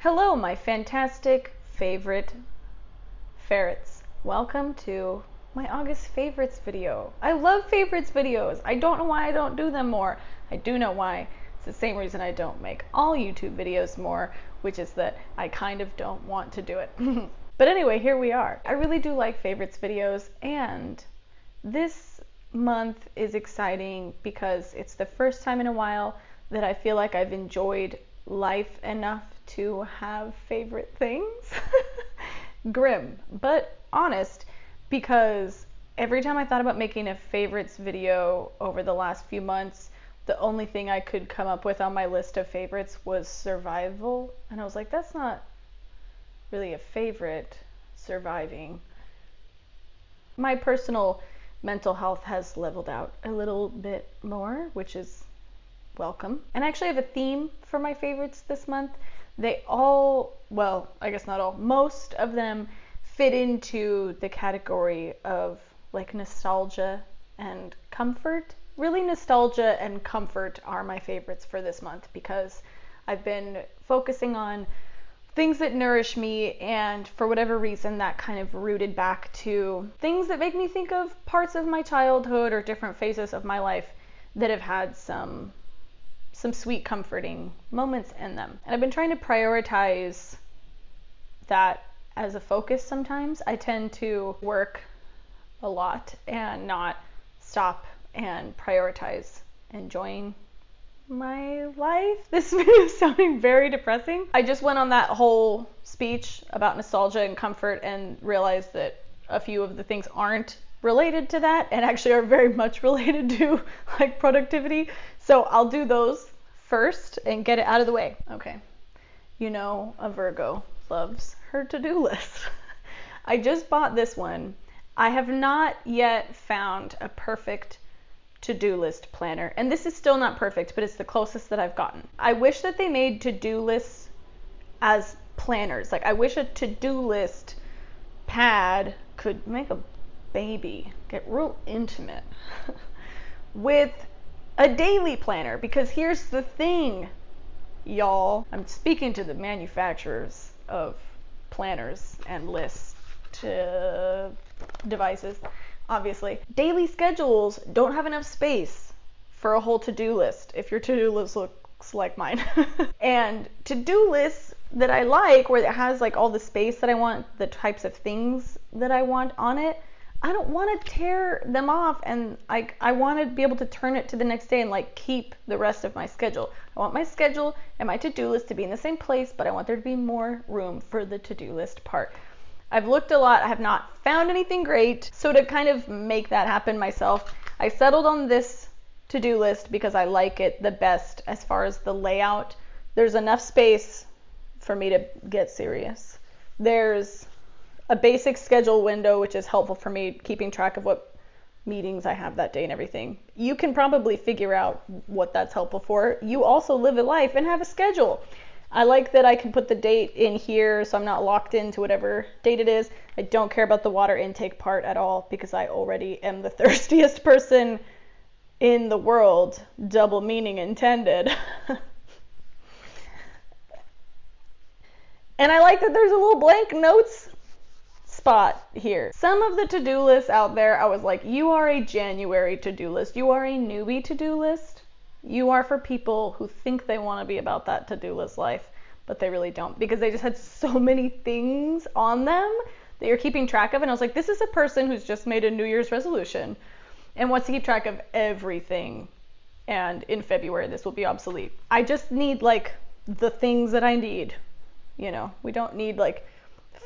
Hello, my fantastic favorite ferrets. Welcome to my August favorites video. I love favorites videos. I don't know why I don't do them more. I do know why. It's the same reason I don't make all YouTube videos more, which is that I kind of don't want to do it. But anyway, here we are. I really do like favorites videos, and this month is exciting because it's the first time in a while that I feel like I've enjoyed life enough to have favorite things. Grim, but honest, because every time I thought about making a favorites video over the last few months, the only thing I could come up with on my list of favorites was survival. And I was like, that's not really a favorite, surviving. My personal mental health has leveled out a little bit more, which is welcome. And I actually have a theme for my favorites this month. They all, well, I guess not all, most of them fit into the category of like nostalgia and comfort. Really, nostalgia and comfort are my favorites for this month because I've been focusing on things that nourish me, and for whatever reason that kind of rooted back to things that make me think of parts of my childhood or different phases of my life that have had some sweet, comforting moments in them. And I've been trying to prioritize that as a focus sometimes. I tend to work a lot and not stop and prioritize enjoying my life. This video is sounding very depressing. I just went on that whole speech about nostalgia and comfort and realized that a few of the things aren't related to that and actually are very much related to like productivity. So I'll do those first and get it out of the way. Okay. You know, a Virgo loves her to-do list. I just bought this one. I have not yet found a perfect to-do list planner, and this is still not perfect, but it's the closest that I've gotten. I wish that they made to-do lists as planners. Like, I wish a to-do list pad could make a baby, get real intimate with a daily planner, because here's the thing, y'all. I'm speaking to the manufacturers of planners and lists devices. Obviously, daily schedules don't have enough space for a whole to-do list if your to-do list looks like mine. And to-do lists that I like, where it has like all the space that I want, the types of things that I want on it, I don't want to tear them off, and I want to be able to turn it to the next day and like keep the rest of my schedule. I want my schedule and my to-do list to be in the same place, but I want there to be more room for the to-do list part. I've looked a lot. I have not found anything great. So to kind of make that happen myself, I settled on this to-do list because I like it the best as far as the layout. There's enough space for me to get serious. There's a basic schedule window, which is helpful for me keeping track of what meetings I have that day and everything. You can probably figure out what that's helpful for. You also live a life and have a schedule. I like that I can put the date in here so I'm not locked into whatever date it is. I don't care about the water intake part at all because I already am the thirstiest person in the world, double meaning intended. And I like that there's a little blank notes spot here. Some of the to-do lists out there, I was like, you are a January to-do list. You are a newbie to-do list. You are for people who think they want to be about that to-do list life, but they really don't, because they just had so many things on them that you're keeping track of. And I was like, this is a person who's just made a New Year's resolution and wants to keep track of everything. And in February, this will be obsolete. I just need like the things that I need. You know, we don't need like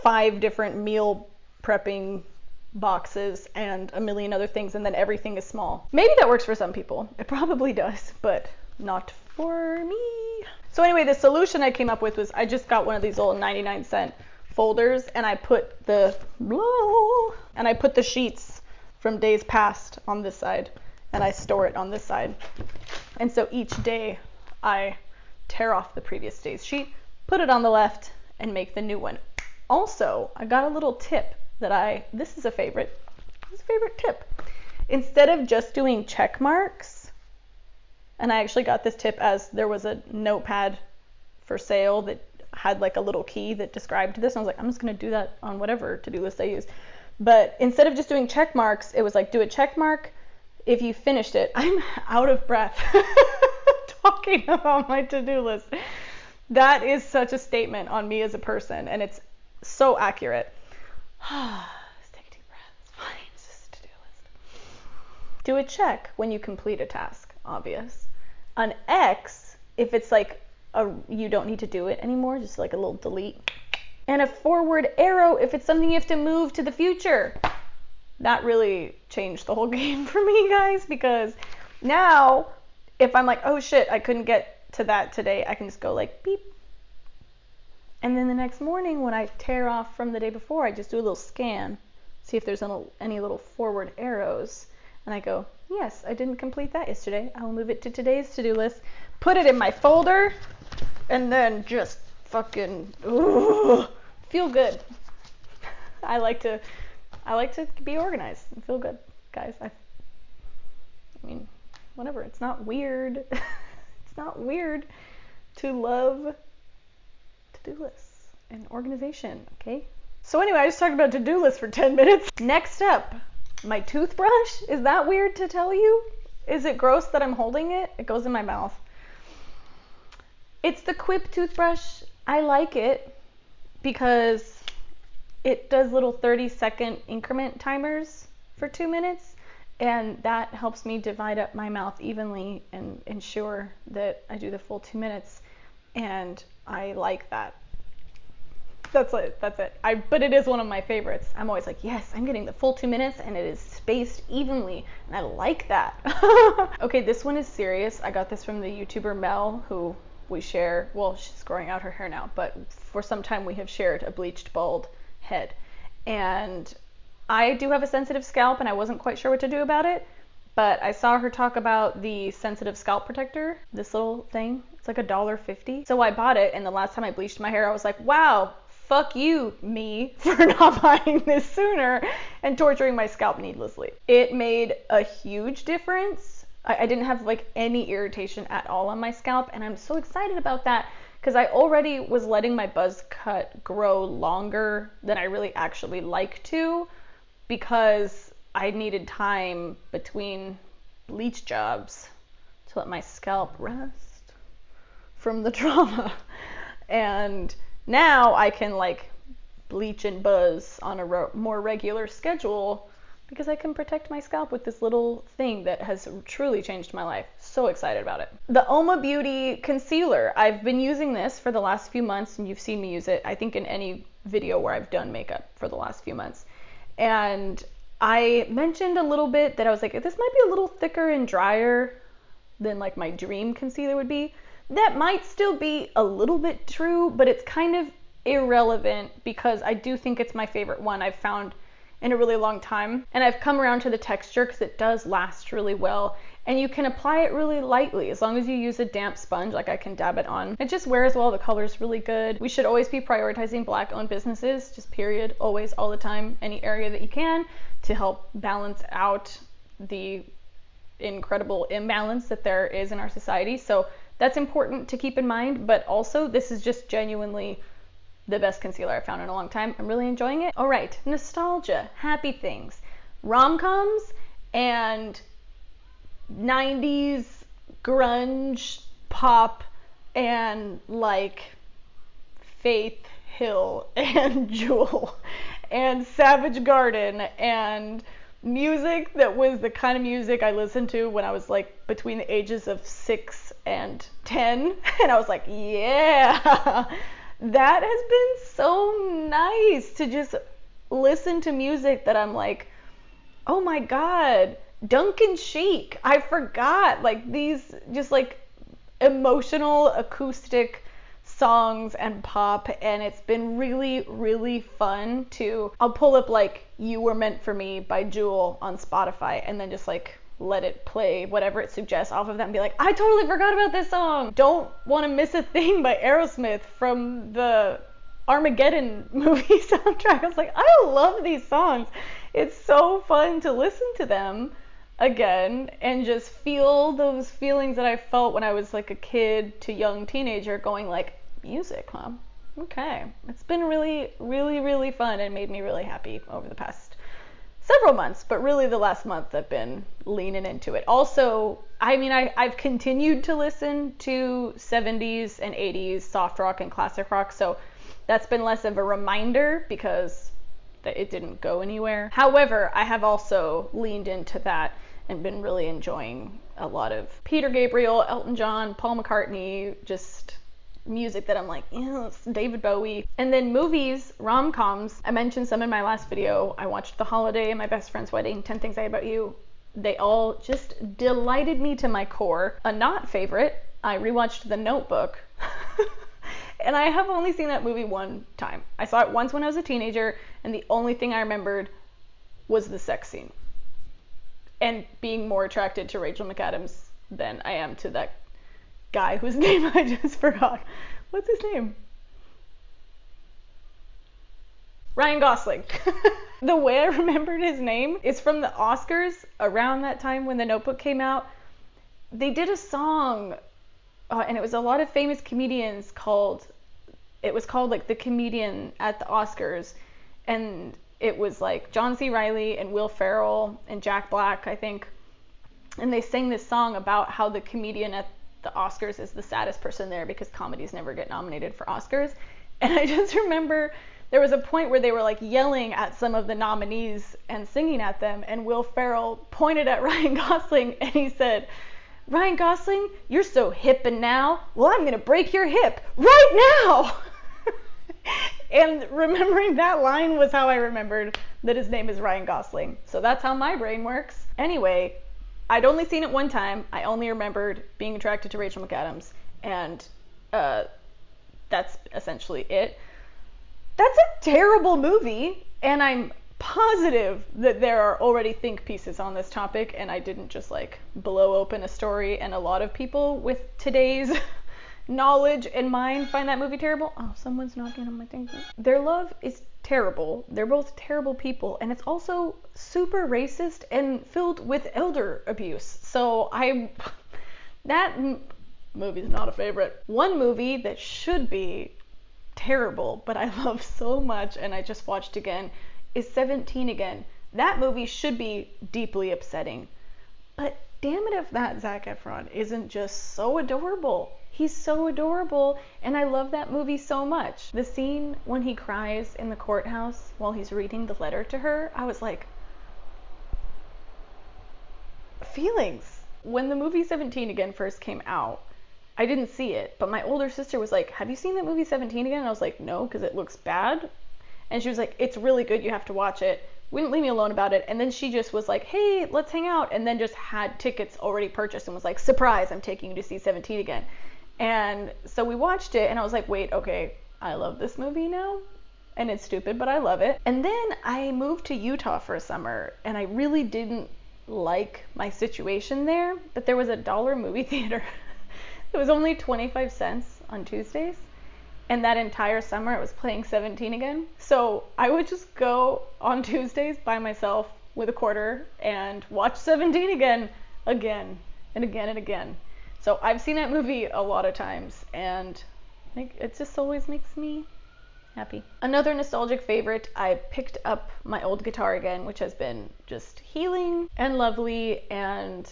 5 different meal prepping boxes and a million other things, and then everything is small. Maybe that works for some people. It probably does, but not for me. So anyway, the solution I came up with was I just got one of these little 99-cent folders, and I put the sheets from days past on this side, and I store it on this side. And so each day I tear off the previous day's sheet, put it on the left, and make the new one. Also, I got a little tip that this is a favorite tip. Instead of just doing check marks, and I actually got this tip as there was a notepad for sale that had like a little key that described this, and I was like, I'm just gonna do that on whatever to-do list I use. But instead of just doing check marks, it was like, do a check mark if you finished it. I'm out of breath talking about my to-do list. That is such a statement on me as a person, and it's so accurate. Just take a deep breath. It's fine. It's just a to-do list. Do a check when you complete a task. Obvious. An X if it's like you don't need to do it anymore, just like a little delete. And a forward arrow if it's something you have to move to the future. That really changed the whole game for me, guys, because now if I'm like, oh shit, I couldn't get to that today, I can just go like beep. And then the next morning when I tear off from the day before, I just do a little scan, see if there's any little forward arrows. And I go, yes, I didn't complete that yesterday. I will move it to today's to-do list, put it in my folder, and then just fucking feel good. I like to be organized and feel good, guys. I mean, whatever. It's not weird. It's not weird to love to-do lists and organization, okay? So anyway, I just talked about to-do lists for 10 minutes. Next up, my toothbrush. Is that weird to tell you? Is it gross that I'm holding it? It goes in my mouth. It's the Quip toothbrush. I like it because it does little 30-second increment timers for 2 minutes, and that helps me divide up my mouth evenly and ensure that I do the full 2 minutes, and I like that. That's it. But it is one of my favorites. I'm always like, yes, I'm getting the full 2 minutes and it is spaced evenly, and I like that. Okay, this one is serious. I got this from the YouTuber Mel, who we share, well, she's growing out her hair now, but for some time we have shared a bleached bald head. And I do have a sensitive scalp, and I wasn't quite sure what to do about it, but I saw her talk about the sensitive scalp protector, this little thing. It's like $1.50. So I bought it, and the last time I bleached my hair, I was like, wow, fuck you, me, for not buying this sooner and torturing my scalp needlessly. It made a huge difference. I didn't have like any irritation at all on my scalp, and I'm so excited about that because I already was letting my buzz cut grow longer than I really actually like to, because I needed time between bleach jobs to let my scalp rest from the trauma. And now I can like bleach and buzz on a more regular schedule because I can protect my scalp with this little thing that has truly changed my life. So excited about it. The UOMA Beauty Concealer. I've been using this for the last few months, and you've seen me use it, I think, in any video where I've done makeup for the last few months. And I mentioned a little bit that I was like, this might be a little thicker and drier than like my dream concealer would be. That might still be a little bit true, but it's kind of irrelevant because I do think it's my favorite one I've found in a really long time. And I've come around to the texture because it does last really well, and you can apply it really lightly as long as you use a damp sponge. Like I can dab it on. It just wears well. The color's really good. We should always be prioritizing Black-owned businesses, just period, always, all the time, any area that you can, to help balance out the incredible imbalance that there is in our society. So that's important to keep in mind, but also this is just genuinely the best concealer I've found in a long time. I'm really enjoying it. All right, nostalgia, happy things, rom-coms, and 90s grunge pop, and like Faith Hill and Jewel and Savage Garden, and music that was the kind of music I listened to when I was like between the ages of 6 and 10, and I was like, yeah. That has been so nice to just listen to music that I'm like, oh my god, Duncan, Sheik, I forgot, like these just like emotional acoustic songs and pop, and it's been really, really fun to, I'll pull up like You Were Meant For Me by Jewel on Spotify and then just like let it play whatever it suggests off of that and be like, I totally forgot about this song. Don't Want to Miss a Thing by Aerosmith from the Armageddon movie soundtrack. I was like, I love these songs. It's so fun to listen to them again and just feel those feelings that I felt when I was like a kid to young teenager, going like, music, huh? Okay. It's been really, really, really fun and made me really happy over the past several months, but really the last month I've been leaning into it. Also, I mean, I've continued to listen to 70s and 80s soft rock and classic rock, so that's been less of a reminder because it didn't go anywhere. However, I have also leaned into that and been really enjoying a lot of Peter Gabriel, Elton John, Paul McCartney, just music that I'm like, yes, David Bowie. And then movies, rom-coms. I mentioned some in my last video. I watched The Holiday and My Best Friend's Wedding, 10 Things I Hate About You. They all just delighted me to my core. A not favorite, I rewatched The Notebook. And I have only seen that movie one time. I saw it once when I was a teenager, and the only thing I remembered was the sex scene. And being more attracted to Rachel McAdams than I am to that guy whose name I just forgot. What's his name? Ryan Gosling. The way I remembered his name is from the Oscars around that time when The Notebook came out. They did a song, and it was a lot of famous comedians it was called like The Comedian at the Oscars, and it was like John C. Reilly and Will Ferrell and Jack Black, I think, and they sang this song about how the comedian at the Oscars is the saddest person there because comedies never get nominated for Oscars. And I just remember there was a point where they were like yelling at some of the nominees and singing at them, and Will Ferrell pointed at Ryan Gosling and he said, "Ryan Gosling, you're so hip and now. Well, I'm gonna break your hip right now." And remembering that line was how I remembered that his name is Ryan Gosling. So that's how my brain works. Anyway, I'd only seen it one time. I only remembered being attracted to Rachel McAdams, and that's essentially it. That's a terrible movie, and I'm positive that there are already think pieces on this topic, and I didn't just like blow open a story, and a lot of people with today's knowledge in mind find that movie terrible. Oh, someone's knocking on my thing. Their love is terrible. They're both terrible people, and it's also super racist and filled with elder abuse. So that movie's not a favorite. One movie that should be terrible, but I love so much, and I just watched again, is 17 Again. That movie should be deeply upsetting, but damn it if that Zac Efron isn't just so adorable. He's so adorable, and I love that movie so much. The scene when he cries in the courthouse while he's reading the letter to her, I was like, feelings. When the movie 17 Again first came out, I didn't see it, but my older sister was like, "Have you seen that movie 17 Again?" And I was like, "No, because it looks bad." And she was like, "It's really good, you have to watch it." Wouldn't leave me alone about it. And then she just was like, "Hey, let's hang out." And then just had tickets already purchased and was like, "Surprise, I'm taking you to see 17 Again." And so we watched it, and I was like, wait, okay, I love this movie now. And it's stupid, but I love it. And then I moved to Utah for a summer, and I really didn't like my situation there, but there was a $1 movie theater. It was only 25 cents on Tuesdays. And that entire summer it was playing 17 Again. So I would just go on Tuesdays by myself with a quarter and watch 17 Again, again and again and again. So I've seen that movie a lot of times, and it just always makes me happy. Another nostalgic favorite, I picked up my old guitar again, which has been just healing and lovely and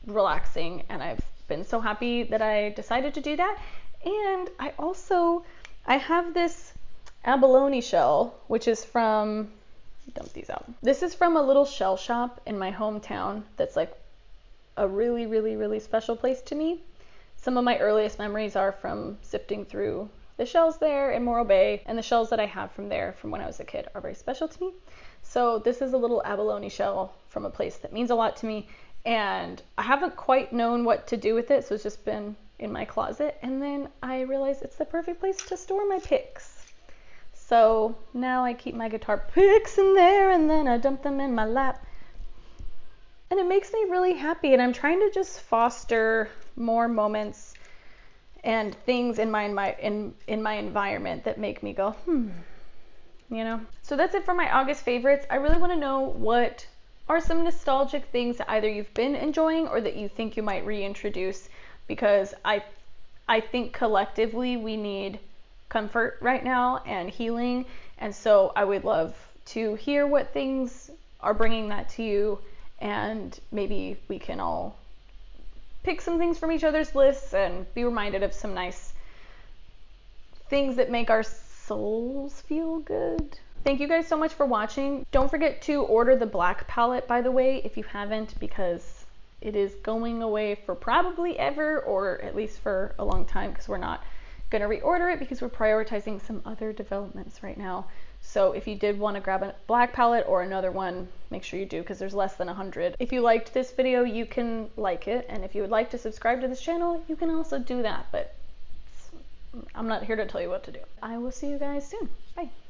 relaxing, and I've been so happy that I decided to do that. And I have this abalone shell, which is from, dump these out. This is from a little shell shop in my hometown that's like a really, really, really special place to me. Some of my earliest memories are from sifting through the shells there in Morro Bay, and the shells that I have from there from when I was a kid are very special to me. So this is a little abalone shell from a place that means a lot to me, and I haven't quite known what to do with it, so it's just been in my closet, and then I realized it's the perfect place to store my picks. So now I keep my guitar picks in there, and then I dump them in my lap. And it makes me really happy, and I'm trying to just foster more moments and things in my environment that make me go, you know? So that's it for my August favorites. I really want to know what are some nostalgic things that either you've been enjoying or that you think you might reintroduce, because I think collectively we need comfort right now and healing. And so I would love to hear what things are bringing that to you, and maybe we can all pick some things from each other's lists and be reminded of some nice things that make our souls feel good. Thank you guys so much for watching. Don't forget to order the black palette, by the way, if you haven't, because it is going away for probably ever, or at least for a long time, because we're not going to reorder it because we're prioritizing some other developments right now. So if you did want to grab a black palette or another one, make sure you do, because there's less than 100. If you liked this video, you can like it, and if you would like to subscribe to this channel, you can also do that, but I'm not here to tell you what to do. I will see you guys soon. Bye.